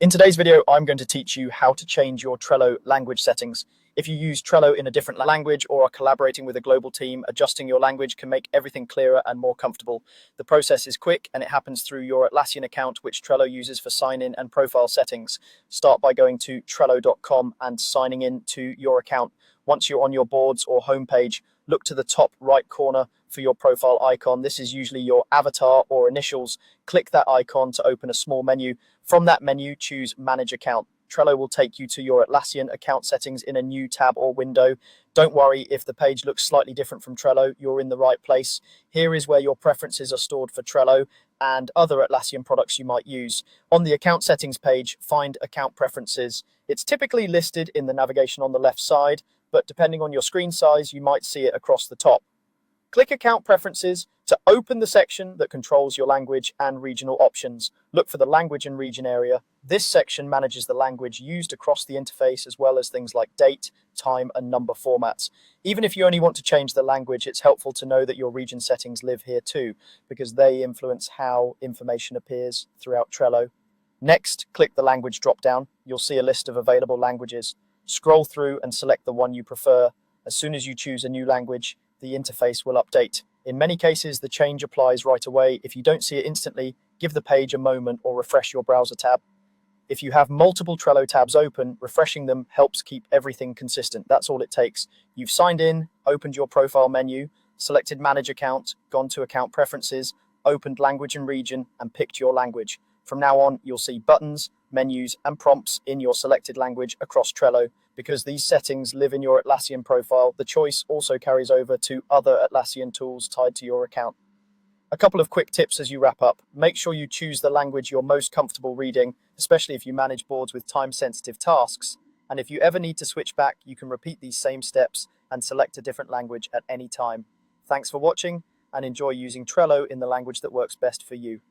In today's video, I'm going to teach you how to change your Trello language settings. If you use Trello in a different language or are collaborating with a global team, adjusting your language can make everything clearer and more comfortable. The process is quick and it happens through your Atlassian account, which Trello uses for sign-in and profile settings. Start by going to Trello.com and signing in to your account. Once you're on your boards or homepage, look to the top right corner for your profile icon. This is usually your avatar or initials. Click that icon to open a small menu. From that menu, choose Manage Account. Trello will take you to your Atlassian account settings in a new tab or window. Don't worry if the page looks slightly different from Trello, you're in the right place. Here is where your preferences are stored for Trello and other Atlassian products you might use. On the account settings page, find Account Preferences. It's typically listed in the navigation on the left side, but depending on your screen size, you might see it across the top. Click Account Preferences to open the section that controls your language and regional options. Look for the Language and Region area. This section manages the language used across the interface as well as things like date, time, and number formats. Even if you only want to change the language, it's helpful to know that your region settings live here too, because they influence how information appears throughout Trello. Next, click the Language drop-down. You'll see a list of available languages. Scroll through and select the one you prefer. As soon as you choose a new language, the interface will update. In many cases, the change applies right away. If you don't see it instantly, give the page a moment or refresh your browser tab. If you have multiple Trello tabs open, refreshing them helps keep everything consistent. That's all it takes. You've signed in, opened your profile menu, selected Manage Account, gone to Account Preferences, opened Language and Region, and picked your language. From now on, you'll see buttons, menus, and prompts in your selected language across Trello. Because these settings live in your Atlassian profile, the choice also carries over to other Atlassian tools tied to your account. A couple of quick tips as you wrap up. Make sure you choose the language you're most comfortable reading, especially if you manage boards with time-sensitive tasks. And if you ever need to switch back, you can repeat these same steps and select a different language at any time. Thanks for watching and enjoy using Trello in the language that works best for you.